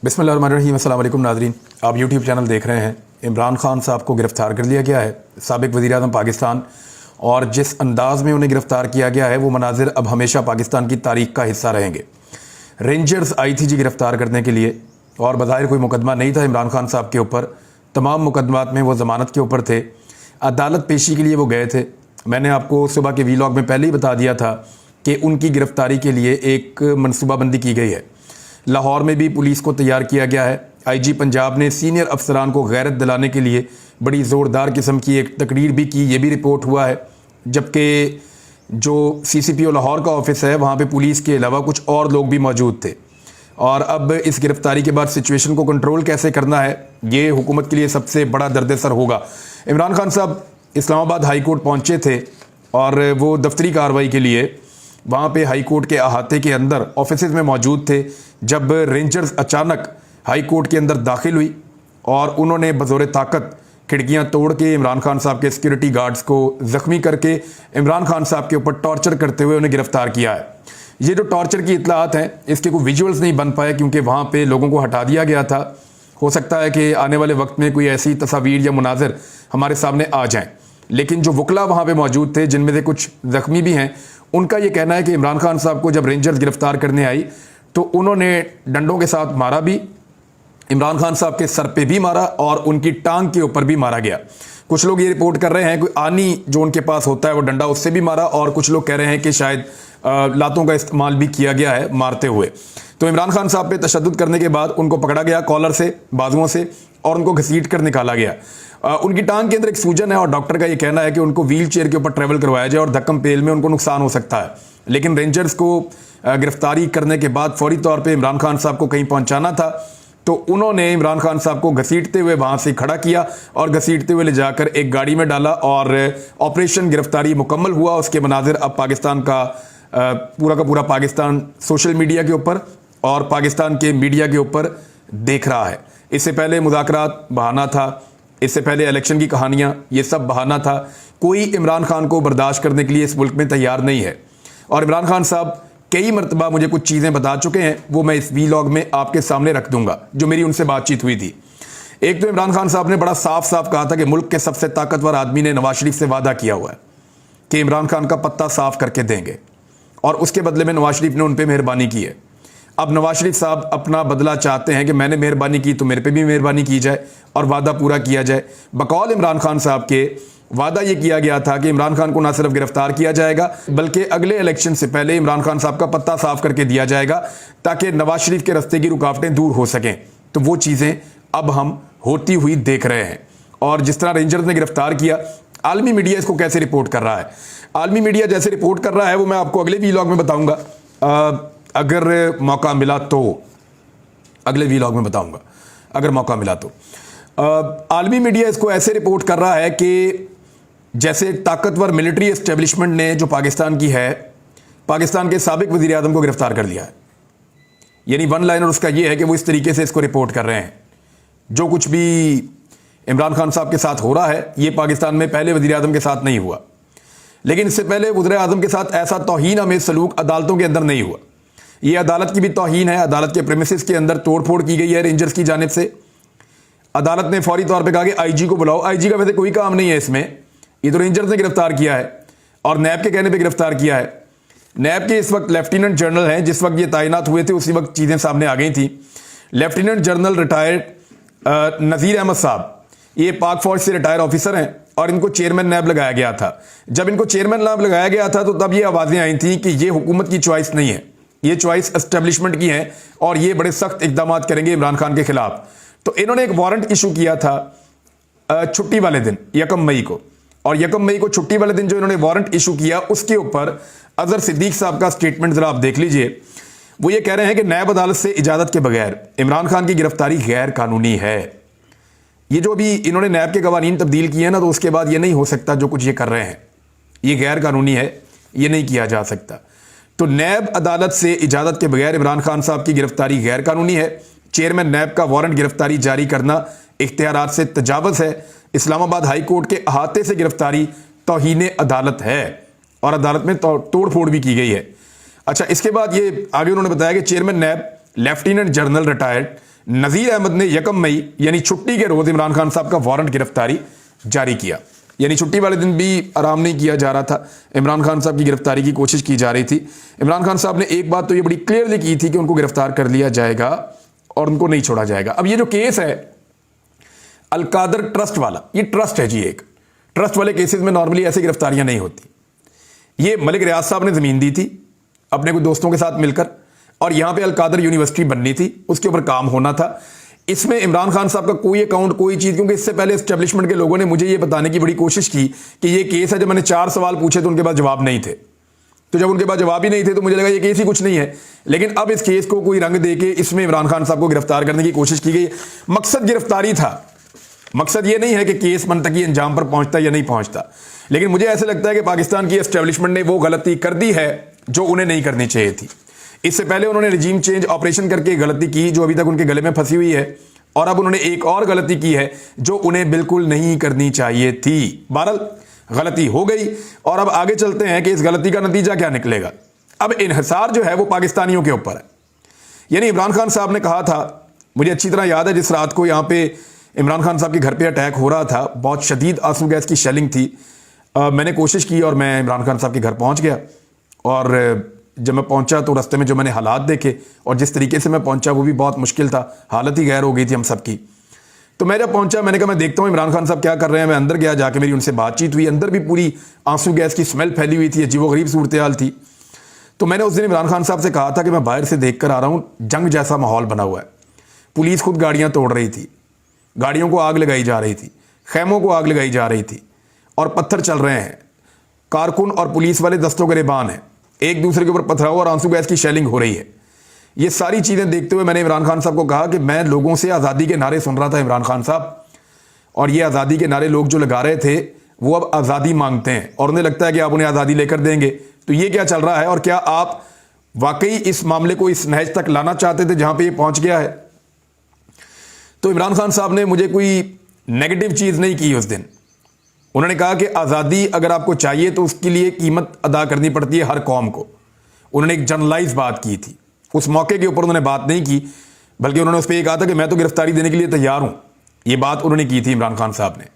बिस्मिल्लाहिर्रहमानिर्रहीम। अस्सलाम वालेकुम नाज़रीन, आप यूट्यूब चैनल देख रहे हैं। इमरान खान साहब को गिरफ़्तार कर लिया गया है, साबिक़ वज़ीर-ए-आज़म पाकिस्तान, और जिस अंदाज़ में उन्हें गिरफ़्तार किया गया है वो मनाज़िर अब हमेशा पाकिस्तान की तारीख़ का हिस्सा रहेंगे। रेंजर्स आई थी जी गिरफ़्तार करने के लिए, और बज़ाहिर कोई मुकदमा नहीं था इमरान खान साहब के ऊपर। तमाम मुकदमात में वो ज़मानत के ऊपर थे। अदालत पेशी के लिए वो गए थे। मैंने आपको सुबह के वीलॉग में पहले ही बता दिया था कि उनकी गिरफ़्तारी के लिए एक मनसूबाबंदी की गई है। लाहौर में भी पुलिस को तैयार किया गया है। आईजी पंजाब ने सीनियर अफसरान को गैरत दिलाने के लिए बड़ी ज़ोरदार किस्म की एक तकरीर भी की, ये भी रिपोर्ट हुआ है। जबकि जो CCPO लाहौर का ऑफिस है वहाँ पे पुलिस के अलावा कुछ और लोग भी मौजूद थे। और अब इस गिरफ़्तारी के बाद सिचुएशन को कंट्रोल कैसे करना है, ये हुकूमत के लिए सबसे बड़ा दर्द-ए-सर होगा। इमरान खान साहब इस्लामाबाद हाई कोर्ट पहुँचे थे और वो दफ्तरी कार्रवाई के लिए वहाँ पे हाई कोर्ट के अहाते के अंदर ऑफिस में मौजूद थे, जब रेंजर्स अचानक हाई कोर्ट के अंदर दाखिल हुई और उन्होंने बज़ोर ताकत खिड़कियाँ तोड़ के इमरान खान साहब के सिक्योरिटी गार्ड्स को ज़ख्मी करके इमरान खान साहब के ऊपर टॉर्चर करते हुए उन्हें गिरफ़्तार किया है। ये जो टॉर्चर की इतलात हैं, इसके कोई विजुअल्स नहीं बन पाए क्योंकि वहाँ पे लोगों को हटा दिया गया था। हो सकता है कि आने वाले वक्त में कोई ऐसी तस्वीर या मुनाज़िर हमारे सामने आ जाएँ, लेकिन जो वकला वहाँ पे मौजूद थे, जिनमें से कुछ ज़ख्मी भी हैं, उनका ये कहना है कि इमरान खान साहब को जब रेंजर्स गिरफ़्तार करने आई तो उन्होंने डंडों के साथ मारा भी, इमरान खान साहब के सर पे भी मारा और उनकी टांग के ऊपर भी मारा गया। कुछ लोग ये रिपोर्ट कर रहे हैं कि आनी जो उनके पास होता है वो डंडा, उससे भी मारा, और कुछ लोग कह रहे हैं कि शायद लातों का इस्तेमाल भी किया गया है मारते हुए। तो इमरान खान साहब पे तशद्दुद करने के बाद उनको पकड़ा गया कॉलर से, बाजुओं से, और उनको घसीट कर निकाला गया। उनकी टांग के अंदर एक सूजन है और डॉक्टर का ये कहना है कि उनको व्हील चेयर के ऊपर ट्रैवल करवाया जाए और धक्कम पेल में उनको नुकसान हो सकता है। लेकिन रेंजर्स को गिरफ्तारी करने के बाद फौरी तौर पे इमरान खान साहब को कहीं पहुंचाना था, तो उन्होंने इमरान खान साहब को घसीटते हुए वहां से खड़ा किया और घसीटते हुए ले जाकर एक गाड़ी में डाला और ऑपरेशन गिरफ्तारी मुकम्मल हुआ। उसके मनाजिर अब पाकिस्तान का पूरा पाकिस्तान सोशल मीडिया के ऊपर और पाकिस्तान के मीडिया के ऊपर देख रहा है। इससे पहले मुज़ाकरात बहाना था, इससे पहले इलेक्शन की कहानियां, ये सब बहाना था। कोई इमरान खान को बर्दाश्त करने के लिए इस मुल्क में तैयार नहीं है। और इमरान खान साहब कई मरतबा मुझे कुछ चीज़ें बता चुके हैं, वो मैं इस वीलॉग में आपके सामने रख दूंगा जो मेरी उनसे बातचीत हुई थी। एक तो इमरान खान साहब ने बड़ा साफ साफ कहा था कि मुल्क के सबसे ताकतवर आदमी ने नवाज शरीफ से वादा किया हुआ है कि इमरान खान का पत्ता साफ करके देंगे, और उसके बदले में नवाज शरीफ ने उन पर मेहरबानी की है। अब नवाज शरीफ साहब अपना बदला चाहते हैं कि मैंने मेहरबानी की तो मेरे पे भी मेहरबानी की जाए और वादा पूरा किया जाए। बकौल इमरान खान साहब के वादा ये किया गया था कि इमरान खान को ना सिर्फ गिरफ्तार किया जाएगा बल्कि अगले इलेक्शन से पहले इमरान खान साहब का पत्ता साफ करके दिया जाएगा ताकि नवाज शरीफ के रास्ते की रुकावटें दूर हो सकें। तो वो चीज़ें अब हम होती हुई देख रहे हैं। और जिस तरह रेंजर्स ने गिरफ्तार किया, आलमी मीडिया इसको कैसे रिपोर्ट कर रहा है, आलमी मीडिया जैसे रिपोर्ट कर रहा है वो मैं आपको अगले वीलॉग में बताऊंगा। अगर मौका मिला तो अगले वीलॉग में बताऊंगा, अगर मौका मिला तो। आलमी मीडिया इसको ऐसे रिपोर्ट कर रहा है कि जैसे ताकतवर मिलिट्री एस्टेब्लिशमेंट ने जो पाकिस्तान की है, पाकिस्तान के साबिक वज़ीर-ए-आज़म को गिरफ्तार कर लिया है। यानी वन लाइनर उसका ये है कि वो इस तरीके से इसको रिपोर्ट कर रहे हैं। जो कुछ भी इमरान खान साहब के साथ हो रहा है ये पाकिस्तान में पहले वज़ीर-ए-आज़म के साथ नहीं हुआ, लेकिन इससे पहले वज़ीर-ए-आज़म के साथ ऐसा तौहीन आमेज़ सलूक अदालतों के अंदर नहीं हुआ। ये अदालत की भी तौहीन है। अदालत के प्रेमिसेस के अंदर तोड़ फोड़ की गई है रेंजर्स की जानिब से। अदालत ने फौरी तौर पे कहा कि आईजी को बुलाओ। आईजी का वैसे कोई काम नहीं है इसमें, ये तो रेंजर्स ने गिरफ्तार किया है और नैब के कहने पे गिरफ्तार किया है। नैब के इस वक्त लेफ्टिनेंट जनरल हैं, जिस वक्त ये तैनात हुए थे उसी वक्त चीज़ें सामने आ गई थी। लेफ्टिनेंट जनरल रिटायर्ड नज़ीर अहमद साहब, ये पाक फौज से रिटायर ऑफिसर हैं और इनको चेयरमैन नैब लगाया गया था। जब इनको चेयरमैन नैब लगाया गया था तो तब ये आवाज़ें आई थी कि ये हुकूमत की चॉइस नहीं है, ये चॉइस एस्टेब्लिशमेंट की है और ये बड़े सख्त इकदाम करेंगे इमरान खान के खिलाफ। तो इन्होंने एक वारंट इशू किया था छुट्टी वाले दिन 1 मई को, और 1 मई को छुट्टी वाले दिन जो इन्होंने वारंट इशू किया उसके ऊपर अजहर सिद्दीक साहब का स्टेटमेंट जरा आप देख लीजिए। वो ये कह रहे हैं कि नैब अदालत से इजाज़त के बगैर इमरान खान की गिरफ्तारी गैर कानूनी है। ये जो भी इन्होंने नैब के कवानीन तब्दील किए हैं ना, तो उसके बाद ये नहीं हो सकता जो कुछ ये कर रहे हैं, ये गैर कानूनी है, ये नहीं किया जा सकता। तो नैब अदालत से इजाज़त के बगैर इमरान खान साहब की गिरफ्तारी गैर कानूनी है। चेयरमैन नैब का वारंट गिरफ्तारी जारी करना इख्तियारात से तजावज़ है। इस्लामाबाद हाई कोर्ट के अहाते से गिरफ्तारी तौहीन अदालत है और अदालत में तोड़ फोड़ भी की गई है। अच्छा, इसके बाद ये आगे उन्होंने बताया कि चेयरमैन नैब लेफ्टिनेंट जनरल रिटायर्ड नज़ीर अहमद ने 1 मई यानी छुट्टी के रोज़ इमरान खान साहब का वारंट गिरफ्तारी जारी किया। यानी छुट्टी वाले दिन भी आराम नहीं किया जा रहा था, इमरान खान साहब की गिरफ्तारी की कोशिश की जा रही थी। इमरान खान साहब ने एक बात तो ये बड़ी क्लियरली की थी कि उनको गिरफ्तार कर लिया जाएगा और उनको नहीं छोड़ा जाएगा। अब ये जो केस है अलकादर ट्रस्ट वाला, ये ट्रस्ट है जी, एक ट्रस्ट वाले केसेस में नॉर्मली ऐसी गिरफ्तारियां नहीं होती। ये मलिक रियाज साहब ने ज़मीन दी थी अपने कुछ दोस्तों के साथ मिलकर, और यहां पे अलकादर यूनिवर्सिटी बननी थी, उसके ऊपर काम होना था। इसमें इमरान खान साहब का कोई अकाउंट, कोई चीज़, क्योंकि इससे पहले एस्टेब्लिशमेंट के लोगों ने मुझे ये बताने की बड़ी कोशिश की कि ये केस है। जब मैंने 4 सवाल पूछे तो उनके पास जवाब नहीं थे, तो जब उनके पास जवाब ही नहीं थे तो मुझे लगा ये केस ही कुछ नहीं है। लेकिन अब इस केस को कोई रंग दे के इसमें इमरान खान साहब को गिरफ्तार करने की कोशिश की गई। मकसद गिरफ्तारी था, मकसद ये नहीं है कि केस मंतकी अंजाम पर पहुंचता या नहीं पहुंचता। लेकिन मुझे ऐसे लगता है कि पाकिस्तान की एस्टेब्लिशमेंट ने वो गलती कर दी है जो उन्हें नहीं करनी चाहिए थी। इससे पहले उन्होंने रिजीम चेंज ऑपरेशन करके गलती की जो अभी तक उनके गले में फंसी हुई है, और अब उन्होंने एक और गलती की है जो उन्हें बिल्कुल नहीं करनी चाहिए थी। बहरहाल गलती हो गई, और अब आगे चलते हैं कि इस गलती का नतीजा क्या निकलेगा। अब इन्हिसार जो है वो पाकिस्तानियों के ऊपर है। यानी इमरान खान साहब ने कहा था, मुझे अच्छी तरह याद है जिस रात को यहाँ पे इमरान खान साहब के घर पे अटैक हो रहा था, बहुत शदीद आंसू गैस की शेलिंग थी। मैंने कोशिश की और मैं इमरान खान साहब के घर पहुँच गया, और जब मैं पहुंचा तो रास्ते में जो मैंने हालात देखे और जिस तरीके से मैं पहुंचा वो भी बहुत मुश्किल था, हालत ही गैर हो गई थी हम सबकी। तो मैं जब पहुंचा मैंने कहा मैं देखता हूँ इमरान खान साहब क्या कर रहे हैं। मैं अंदर गया, जाके मेरी उनसे बातचीत हुई। अंदर भी पूरी आंसू गैस की स्मेल फैली हुई थी, अजीबोगरीब सूरत हाल थी। तो मैंने उस दिन इमरान खान साहब से कहा था कि मैं बाहर से देख कर आ रहा हूँ, जंग जैसा माहौल बना हुआ है। पुलिस खुद गाड़ियाँ तोड़ रही थी, गाड़ियों को आग लगाई जा रही थी, खैमों को आग लगाई जा रही थी, और पत्थर चल रहे हैं। कारकुन और पुलिस वाले दस्तों गिरेबान हैं, एक दूसरे के ऊपर पथराव और आंसू गैस की शेलिंग हो रही है। ये सारी चीज़ें देखते हुए मैंने इमरान खान साहब को कहा कि मैं लोगों से आज़ादी के नारे सुन रहा था इमरान खान साहब, और ये आज़ादी के नारे लोग जो लगा रहे थे वो अब आज़ादी मांगते हैं, और उन्हें लगता है कि आप उन्हें आज़ादी लेकर देंगे। तो ये क्या चल रहा है, और क्या आप वाकई इस मामले को इस नहज तक लाना चाहते थे जहां पे ये पहुंच गया है? तो इमरान खान साहब ने मुझे कोई नेगेटिव चीज़ नहीं की उस दिन। उन्होंने कहा कि आज़ादी अगर आपको चाहिए तो उसके लिए कीमत अदा करनी पड़ती है हर कौम को। उन्होंने एक जनरलाइज बात की थी, उस मौके के ऊपर उन्होंने बात नहीं की, बल्कि उन्होंने उस पर यह कहा था कि मैं तो गिरफ्तारी देने के लिए तैयार हूँ। ये बात उन्होंने की थी इमरान खान साहब ने।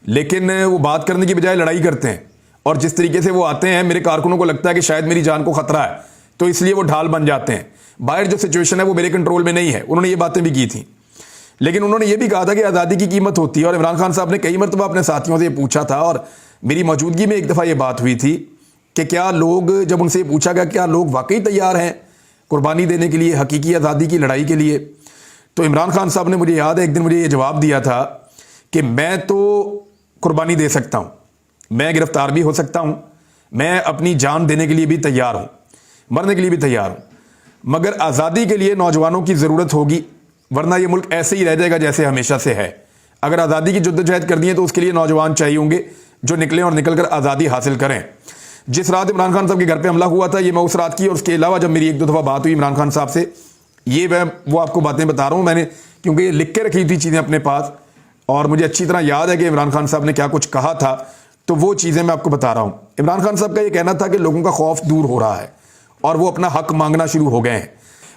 लेकिन वो बात करने की बजाय लड़ाई करते हैं, और जिस तरीके से वो आते हैं मेरे कारकुनों को लगता है कि शायद मेरी जान को खतरा है, तो इसलिए वो ढाल बन जाते हैं। बाहर जो सिचुएशन है वो मेरे कंट्रोल में नहीं है। उन्होंने ये बातें भी की थी, लेकिन उन्होंने ये भी कहा था कि आज़ादी की कीमत होती है। और इमरान खान साहब ने कई मरतबा अपने साथियों से पूछा था, और मेरी मौजूदगी में एक दफ़ा ये बात हुई थी कि क्या लोग, जब उनसे पूछा गया क्या लोग वाकई तैयार हैं कुर्बानी देने के लिए, हकीकी आज़ादी की लड़ाई के लिए, तो इमरान खान साहब ने, मुझे याद है, एक दिन मुझे ये जवाब दिया था कि मैं तो कुर्बानी दे सकता हूँ, मैं गिरफ्तार भी हो सकता हूँ, मैं अपनी जान देने के लिए भी तैयार हूँ, मरने के लिए भी तैयार हूँ, मगर आज़ादी के लिए नौजवानों की ज़रूरत होगी, वरना ये मुल्क ऐसे ही रह जाएगा जैसे हमेशा से है। अगर आज़ादी की जद्दोजहद करनी है तो उसके लिए नौजवान चाहिए होंगे जो निकलें और निकल कर आज़ादी हासिल करें। जिस रात इमरान खान साहब के घर पे हमला हुआ था, ये मैं उस रात की, और उसके अलावा जब मेरी 1-2 दफ़ा बात हुई इमरान खान साहब से, ये मैं वो आपको बातें बता रहा हूँ मैंने, क्योंकि ये लिख के रखी थी चीज़ें अपने पास, और मुझे अच्छी तरह याद है कि इमरान खान साहब ने क्या कुछ कहा था, तो वो चीज़ें मैं आपको बता रहा हूँ। इमरान खान साहब का ये कहना था कि लोगों का खौफ दूर हो रहा है और वो अपना हक मांगना शुरू हो गए हैं।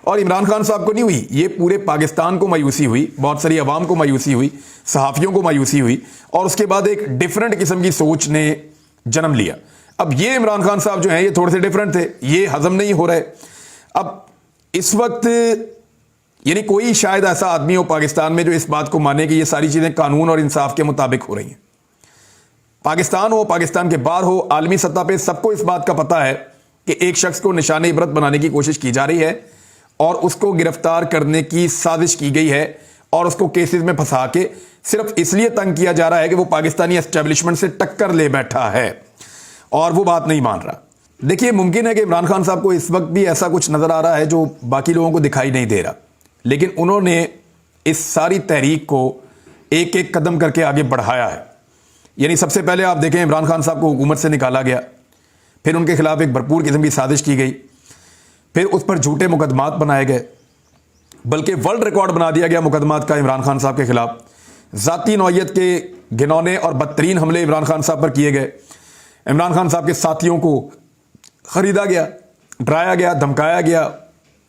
और इमरान खान साहब को नहीं हुई, ये पूरे पाकिस्तान को मायूसी हुई, बहुत सारी आवाम को मायूसी हुई, सहाफ़ियों को मायूसी हुई, और उसके बाद एक डिफरेंट किस्म की सोच ने जन्म लिया। अब ये इमरान खान साहब जो हैं ये थोड़े से डिफरेंट थे, ये हजम नहीं हो रहे। अब इस वक्त यानी कोई शायद ऐसा आदमी हो पाकिस्तान में जो इस बात को माने कि ये सारी चीज़ें कानून और इंसाफ के मुताबिक हो रही हैं। पाकिस्तान हो, पाकिस्तान के बाहर हो, आलमी सतह पे सबको इस बात का पता है कि एक शख्स को निशाने इबरत बनाने की कोशिश की जा रही है और उसको गिरफ्तार करने की साजिश की गई है, और उसको केसेस में फंसा के सिर्फ इसलिए तंग किया जा रहा है कि वो पाकिस्तानी एस्टेब्लिशमेंट से टक्कर ले बैठा है और वो बात नहीं मान रहा। देखिए, मुमकिन है कि इमरान खान साहब को इस वक्त भी ऐसा कुछ नज़र आ रहा है जो बाकी लोगों को दिखाई नहीं दे रहा, लेकिन उन्होंने इस सारी तहरीक को एक एक कदम करके आगे बढ़ाया है। यानी सबसे पहले आप देखें, इमरान खान साहब को हुकूमत से निकाला गया, फिर उनके खिलाफ एक भरपूर किस्म की साजिश की गई, फिर उस पर झूठे मुकदमात बनाए गए, बल्कि वर्ल्ड रिकॉर्ड बना दिया गया मुकदमात का इमरान खान साहब के खिलाफ। ज़ाती नौयत के घिनौने और बदतरीन हमले इमरान खान साहब पर किए गए। इमरान खान साहब के साथियों को ख़रीदा गया, डराया गया, धमकाया गया,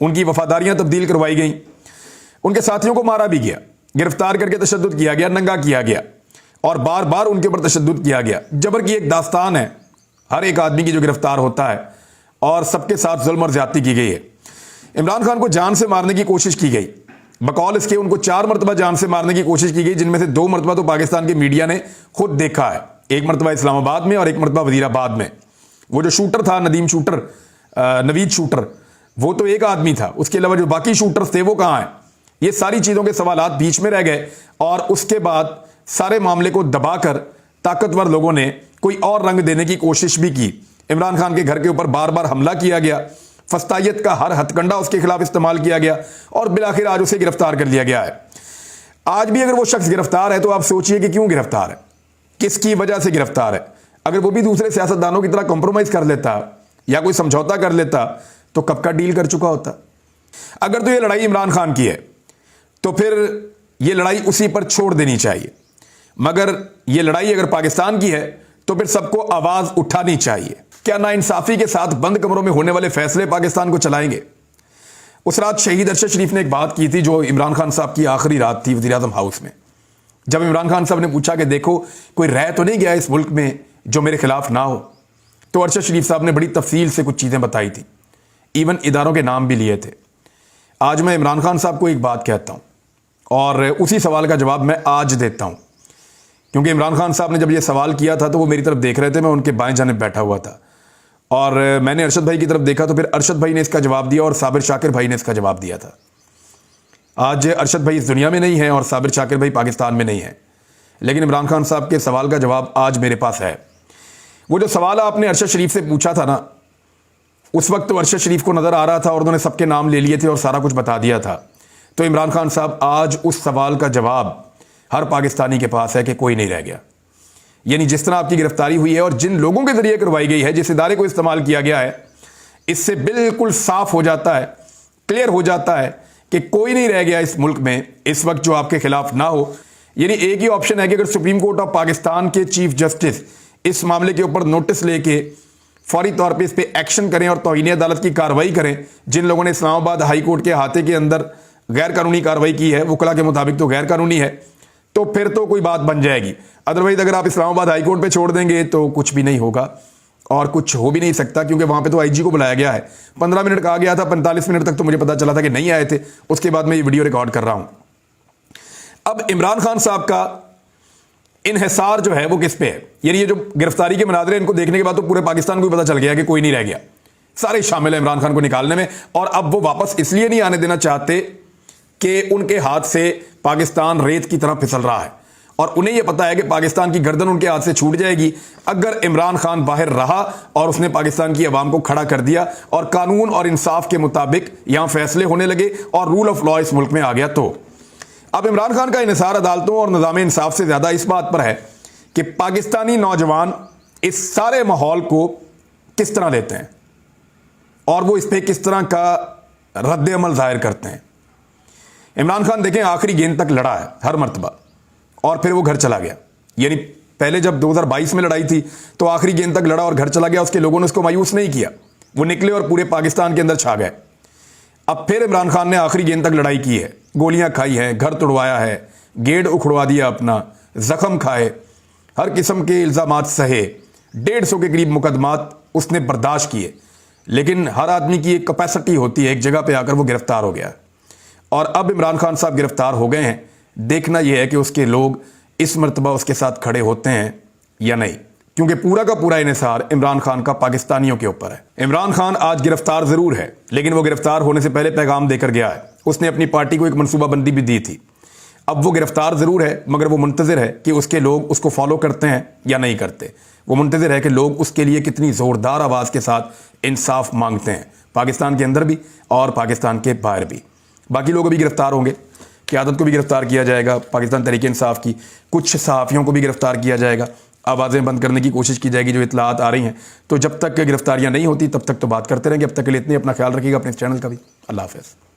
उनकी वफादारियां तब्दील करवाई गई। उनके साथियों को मारा भी गया, गिरफ्तार करके तशद्दुद किया गया, नंगा किया गया और बार बार उनके ऊपर तशद्दुद किया गया। जबर की एक दास्तान है हर एक आदमी की जो गिरफ्तार होता है और सबके साथ जुल्म और ज्यादती की गई है। इमरान खान को जान से मारने की कोशिश की गई, बकौल इसके उनको 4 मरतबा जान से मारने की कोशिश की गई, जिनमें से 2 मरतबा तो पाकिस्तान के मीडिया ने खुद देखा है, एक मरतबा इस्लामाबाद में और एक मरतबा वजीराबाद में। वो जो शूटर था नवीद शूटर, वो तो एक आदमी था, उसके अलावा जो बाकी शूटर्स थे वो कहाँ हैं? ये सारी चीज़ों के सवालात बीच में रह गए और उसके बाद सारे मामले को दबाकर ताकतवर लोगों ने कोई और रंग देने की कोशिश भी की। इमरान खान के घर के ऊपर बार बार हमला किया गया, फस्तायत का हर हथकंडा उसके खिलाफ इस्तेमाल किया गया और बिलाखिर आज उसे गिरफ्तार कर लिया गया है। आज भी अगर वो शख्स गिरफ्तार है तो आप सोचिए कि क्यों गिरफ्तार है, किसकी वजह से गिरफ्तार है। अगर वो भी दूसरे सियासतदानों की तरह कॉम्प्रोमाइज कर लेता या कोई समझौता कर लेता तो कब का डील कर चुका होता। अगर तो ये लड़ाई इमरान खान की है तो फिर ये लड़ाई उसी पर छोड़ देनी चाहिए, मगर ये लड़ाई अगर पाकिस्तान की है तो फिर सबको आवाज उठानी चाहिए। क्या नाइंसाफी के साथ बंद कमरों में होने वाले फैसले पाकिस्तान को चलाएंगे? उस रात शहीद अरशद शरीफ ने एक बात की थी जो इमरान खान साहब की आखिरी रात थी वज़ीर आज़म हाउस में, जब इमरान खान साहब ने पूछा कि देखो कोई रह तो नहीं गया इस मुल्क में जो मेरे खिलाफ ना हो, तो अरशद शरीफ साहब ने बड़ी तफसील से कुछ चीज़ें बताई थी, इवन इदारों के नाम भी लिए थे। आज मैं इमरान खान साहब को एक बात कहता हूँ और उसी सवाल का जवाब मैं आज देता हूँ, क्योंकि इमरान खान साहब ने जब ये सवाल किया था तो वो मेरी तरफ देख रहे थे, मैं उनके बाएं जानिब बैठा हुआ था और मैंने अरशद भाई की तरफ देखा तो फिर अरशद भाई ने इसका जवाब दिया और साबिर शाकिर भाई ने इसका जवाब दिया था। आज अरशद भाई इस दुनिया में नहीं है और साबिर शाकिर भाई पाकिस्तान में नहीं है, लेकिन इमरान खान साहब के सवाल का जवाब आज मेरे पास है। वो जो सवाल आपने अरशद शरीफ से पूछा था ना, उस वक्त तो अरशद शरीफ को नज़र आ रहा था और उन्होंने सबके नाम ले लिए थे और सारा कुछ बता दिया था। तो इमरान खान साहब आज उस सवाल का जवाब हर पाकिस्तानी के पास है कि कोई नहीं रह गया। यानी जिस तरह आपकी गिरफ्तारी हुई है और जिन लोगों के जरिए करवाई गई है, जिस इदारे को इस्तेमाल किया गया है, इससे बिल्कुल साफ हो जाता है, क्लियर हो जाता है कि कोई नहीं रह गया इस मुल्क में इस वक्त जो आपके खिलाफ ना हो। यानी एक ही ऑप्शन है कि अगर सुप्रीम कोर्ट ऑफ पाकिस्तान के चीफ जस्टिस इस मामले के ऊपर नोटिस लेके फौरी तौर पे इस पे एक्शन करें और तौहीन अदालत की कार्रवाई करें। जिन लोगों ने इस्लामाबाद हाई कोर्ट के अहाते के अंदर गैर कानूनी कार्रवाई की है, वकला के मुताबिक तो गैर कानूनी है, तो फिर तो कोई बात बन जाएगी। अदरवाइज अगर आप इस्लामाबाद हाई कोर्ट पे छोड़ देंगे तो कुछ भी नहीं होगा और कुछ हो भी नहीं सकता, क्योंकि वहां पे तो आईजी को बुलाया गया है। 15 मिनट कहा गया था, 45 मिनट तक तो मुझे पता चला था कि नहीं आए थे। उसके बाद मैं ये वीडियो रिकॉर्ड कर रहा हूं। अब इमरान खान साहब का इन्हिसार जो है वो किस पे है? यानी ये जो गिरफ्तारी के मनाज़िर इनको देखने के बाद तो पूरे पाकिस्तान को भी पता चल गया कि कोई नहीं रह गया, सारे शामिल है इमरान खान को निकालने में। और अब वो वापस इसलिए नहीं आने देना चाहते कि उनके हाथ से पाकिस्तान रेत की तरह फिसल रहा है और उन्हें यह पता है कि पाकिस्तान की गर्दन उनके हाथ से छूट जाएगी अगर इमरान खान बाहर रहा और उसने पाकिस्तान की आवाम को खड़ा कर दिया और कानून और इंसाफ के मुताबिक यहां फैसले होने लगे और रूल ऑफ लॉ इस मुल्क में आ गया। तो अब इमरान खान का इन्हिसार अदालतों और निज़ाम इंसाफ से ज्यादा इस बात पर है कि पाकिस्तानी नौजवान इस सारे माहौल को किस तरह लेते हैं और वो इस पर किस तरह का रद्द अमल जाहिर करते हैं। इमरान खान देखें आखिरी गेंद तक लड़ा है हर मर्तबा और फिर वो घर चला गया। यानी पहले जब 2022 में लड़ाई थी तो आखिरी गेंद तक लड़ा और घर चला गया, उसके लोगों ने उसको मायूस नहीं किया, वो निकले और पूरे पाकिस्तान के अंदर छा गए। अब फिर इमरान खान ने आखिरी गेंद तक लड़ाई की है, गोलियां खाई हैं, घर तोड़वाया है, गेट उखड़वा दिया अपना, जख्म खाए, हर किस्म के इल्ज़ामात सहे, 150 के करीब मुकदमात उसने बर्दाश्त किए। लेकिन हर आदमी की एक कैपेसिटी होती है, एक जगह पे आकर वो गिरफ्तार हो गया और अब इमरान खान साहब गिरफ्तार हो गए हैं। देखना यह है कि उसके लोग इस मर्तबा उसके साथ खड़े होते हैं या नहीं, क्योंकि पूरा का पूरा इन्हिसार इमरान खान का पाकिस्तानियों के ऊपर है। इमरान खान आज गिरफ्तार जरूर है, लेकिन वो गिरफ्तार होने से पहले पैगाम देकर गया है। उसने अपनी पार्टी को एक मनसूबाबंदी भी दी थी। अब वो गिरफ्तार जरूर है, मगर वो मुंतज़िर है कि उसके लोग उसको फॉलो करते हैं या नहीं करते। वो मुंतज़िर है कि लोग उसके लिए कितनी ज़ोरदार आवाज़ के साथ इंसाफ मांगते हैं, पाकिस्तान के अंदर भी और पाकिस्तान के बाहर भी। बाकी लोग भी गिरफ्तार होंगे, क़यादत को भी गिरफ्तार किया जाएगा, पाकिस्तान तहरीक इंसाफ की कुछ सहाफ़ियों को भी गिरफ्तार किया जाएगा, आवाज़ें बंद करने की कोशिश की जाएगी जो इतलात आ रही हैं। तो जब तक गिरफ्तारियाँ नहीं होती तब तक तो बात करते रहेंगे। अब तक के लिए इतनी, अपना ख्याल रखिएगा, अपने चैनल का भी। अल्लाह हाफ़िज़।